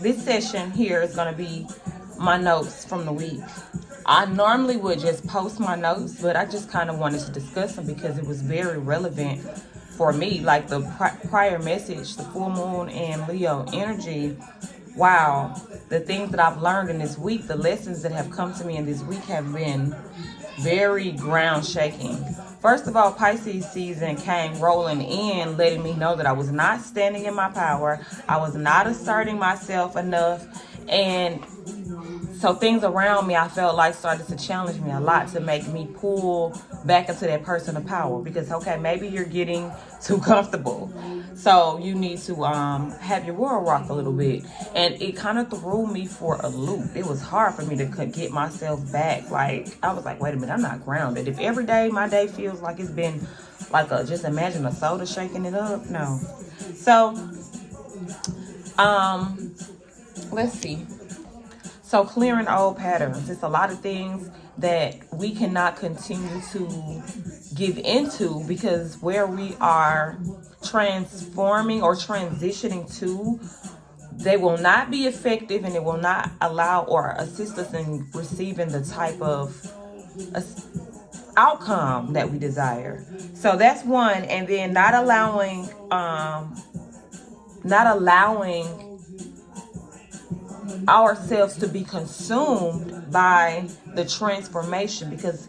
this session here is going to be my notes from the week. I normally would just post my notes, but I just kind of wanted to discuss them because it was very relevant for me. Like the prior message, the full moon and Leo energy. Wow, the things that I've learned in this week, the lessons that have come to me in this week have been very ground shaking. First of all, Pisces season came rolling in, letting me know that I was not standing in my power. I was not asserting myself enough. And so things around me, I felt like started to challenge me a lot to make me pull back into that person of power. Because, okay, maybe you're getting too comfortable. So you need to have your world rock a little bit. And it kind of threw me for a loop. It was hard for me to get myself back. Like, I was like, wait a minute, I'm not grounded. If every day my day feels like it's been like just imagine a soda shaking it up. No. So, let's see. So clearing old patterns. It's a lot of things that we cannot continue to give into because where we are transforming or transitioning to, they will not be effective and it will not allow or assist us in receiving the type of outcome that we desire. So that's one. And then not allowing ourselves to be consumed by the transformation, because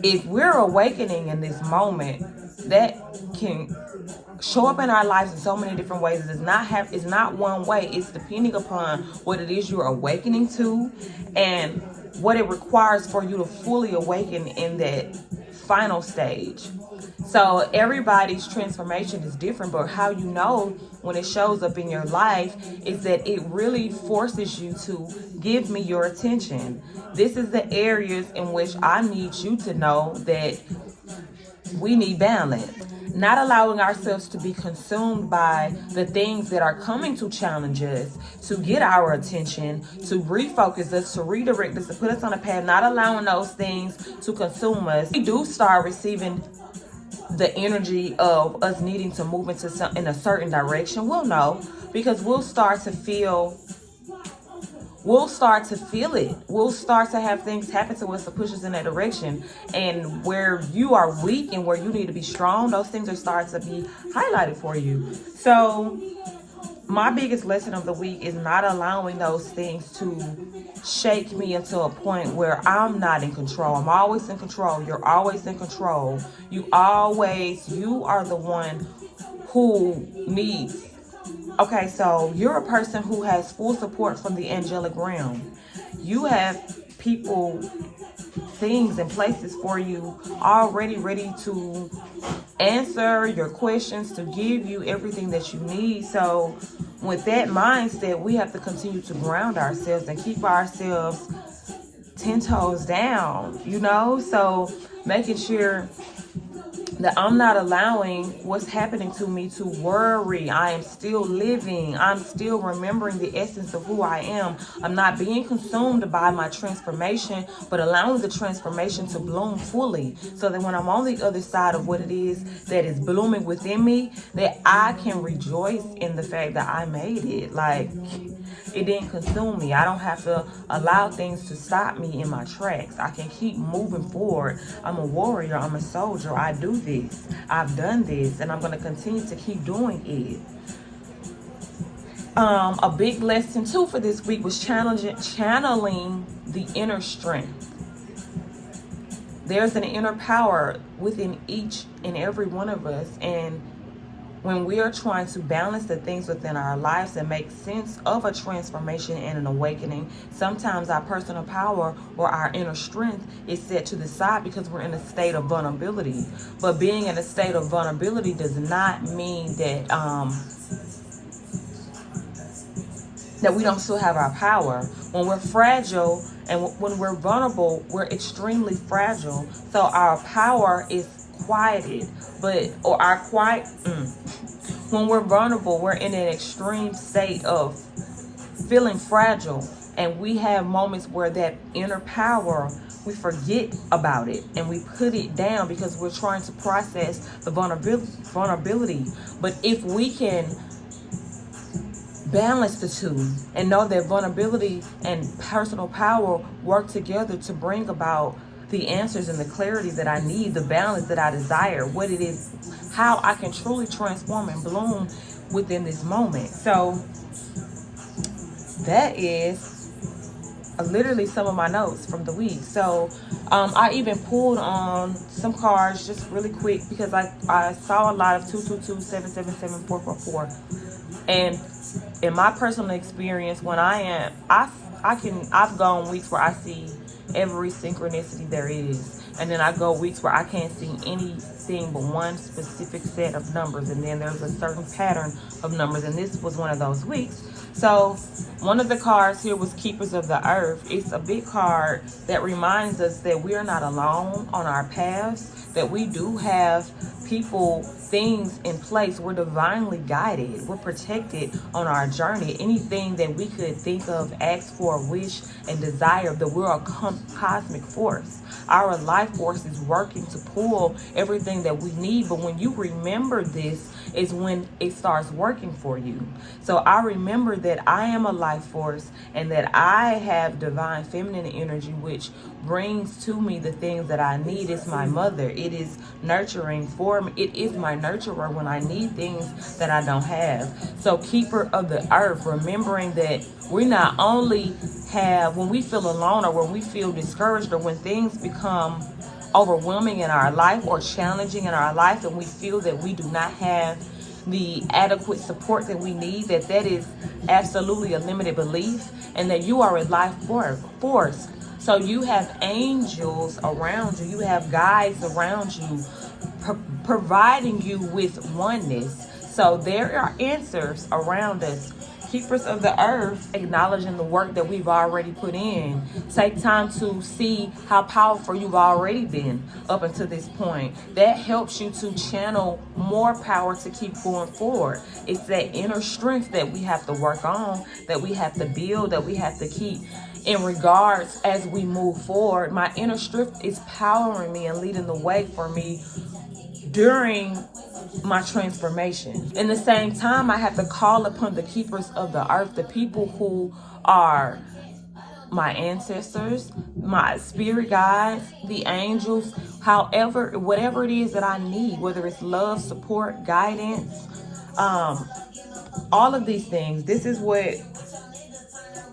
if we're awakening in this moment, that can show up in our lives in so many different ways. It's not one way. It's depending upon what it is you're awakening to and what it requires for you to fully awaken in that final stage. So everybody's transformation is different, but how you know when it shows up in your life is that it really forces you to give me your attention. This is the areas in which I need you to know that we need balance. Not allowing ourselves to be consumed by the things that are coming to challenge us, to get our attention, to refocus us, to redirect us, to put us on a path, not allowing those things to consume us. We do start receiving the energy of us needing to move into in a certain direction. We'll know because we'll start to feel it. We'll start to have things happen to us to push us in that direction. And where you are weak and where you need to be strong, those things are starting to be highlighted for you. So my biggest lesson of the week is not allowing those things to shake me into a point where I'm not in control. I'm always in control. You're always in control. You are the one who needs. Okay, so you're a person who has full support from the angelic realm. You have people, things, and places for you already ready to answer your questions, to give you everything that you need. So with that mindset, we have to continue to ground ourselves and keep ourselves 10 toes down, so making sure that I'm not allowing what's happening to me to worry. I am still living. I'm still remembering the essence of who I am. I'm not being consumed by my transformation, but allowing the transformation to bloom fully, so that when I'm on the other side of what it is that is blooming within me, that I can rejoice in the fact that I made it. Like, it didn't consume me. I don't have to allow things to stop me in my tracks. I can keep moving forward. I'm a warrior. I'm a soldier. I do this. I've done this. And I'm going to continue to keep doing it. A big lesson, too, for this week was channeling the inner strength. There's an inner power within each and every one of us. And when we are trying to balance the things within our lives and make sense of a transformation and an awakening, sometimes our personal power or our inner strength is set to the side because we're in a state of vulnerability. But being in a state of vulnerability does not mean that that we don't still have our power. When we're fragile and when we're vulnerable, we're extremely fragile. So our power is quieted, when we're vulnerable, we're in an extreme state of feeling fragile, and we have moments where that inner power, we forget about it and we put it down because we're trying to process the vulnerability. But if we can balance the two and know that vulnerability and personal power work together to bring about the answers and the clarity that I need, the balance that I desire, what it is, how I can truly transform and bloom within this moment. So that is literally some of my notes from the week. So I even pulled on some cards just really quick because I saw a lot of 222, 777, 444. And in my personal experience, when I've gone weeks where I see every synchronicity there is, and then I go weeks where I can't see anything but one specific set of numbers, and then there's a certain pattern of numbers, and this was one of those weeks. So one of the cards here was Keepers of the Earth. It's a big card that reminds us that we are not alone on our paths, that we do have people, things in place. We're divinely guided. We're protected on our journey. Anything that we could think of, ask for, wish, and desire, that we're a cosmic force. Our life force is working to pull everything that we need. But when you remember this is when it starts working for you. So I remember that I am a life force and that I have divine feminine energy, which brings to me the things that I need. It's my mother. It is nurturing for me. It is my nurturer when I need things that I don't have. So keeper of the earth, remembering that we not only have, when we feel alone or when we feel discouraged or when things become overwhelming in our life or challenging in our life and we feel that we do not have the adequate support that we need, that is absolutely a limited belief, and that you are a life force. So you have angels around you, you have guides around you, providing you with oneness. So there are answers around us. Keepers of the earth, acknowledging the work that we've already put in. Take time to see how powerful you've already been up until this point. That helps you to channel more power to keep going forward. It's that inner strength that we have to work on, that we have to build, that we have to keep in regards as we move forward. My inner strength is powering me and leading the way for me during my transformation. In the same time, I have to call upon the keepers of the earth, the people who are my ancestors, my spirit guides, the angels, however, whatever it is that I need, whether it's love, support, guidance, all of these things. This is what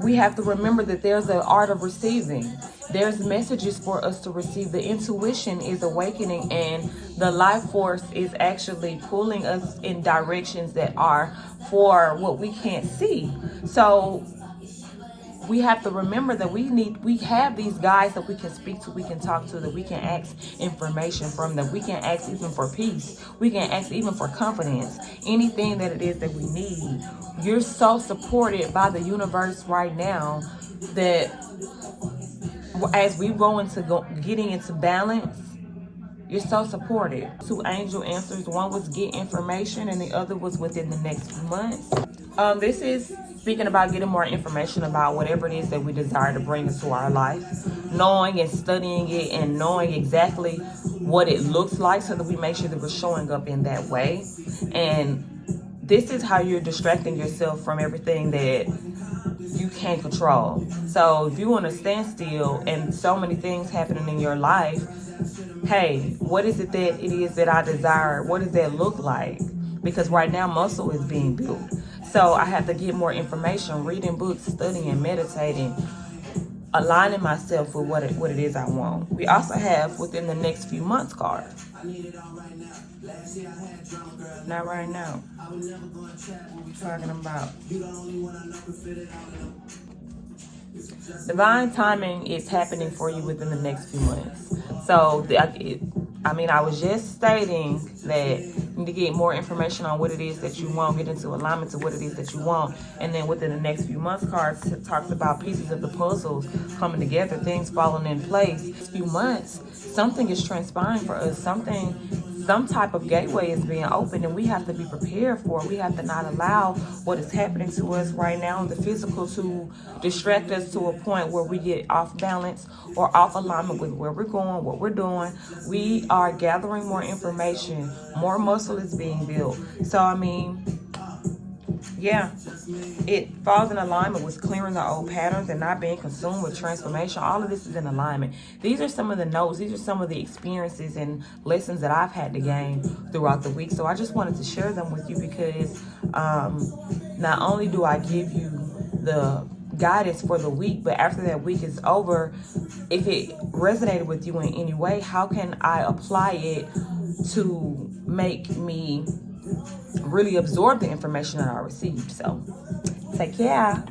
we have to remember, that there's an art of receiving. There's messages for us to receive. The intuition is awakening, and the life force is actually pulling us in directions that are for what we can't see. So we have to remember that we have these guys that we can speak to, we can talk to, that we can ask information from, that we can ask even for peace. We can ask even for confidence. Anything that it is that we need. You're so supported by the universe right now that as we go into getting into balance, you're so supported. 2 angel answers. One was get information and the other was within the next few months. This is speaking about getting more information about whatever it is that we desire to bring into our life, knowing and studying it and knowing exactly what it looks like so that we make sure that we're showing up in that way. And this is how you're distracting yourself from everything that you can't control. So if you want to stand still and so many things happening in your life, hey, what is it that it is that I desire? What does that look like? Because right now muscle is being built. So I have to get more information, reading books, studying, meditating, aligning myself with what it is I want. We also have within the next few months card. Not right now. Talking about divine timing is happening for you within the next few months. So I was just stating that you need to get more information on what it is that you want, get into alignment to what it is that you want, and then within the next few months cards talks about pieces of the puzzles coming together, things falling in place. Next few months, something is transpiring for us, some type of gateway is being opened, and we have to be prepared for it. We have to not allow what is happening to us right now in the physical to distract us to a point where we get off balance or off alignment with where we're going, what we're doing. We are gathering more information, more muscle is being built. So Yeah, it falls in alignment with clearing the old patterns and not being consumed with transformation. All of this is in alignment. These are some of the notes. These are some of the experiences and lessons that I've had to gain throughout the week. So I just wanted to share them with you because not only do I give you the guidance for the week, but after that week is over, if it resonated with you in any way, how can I apply it to make me really absorb the information that I received? So take care.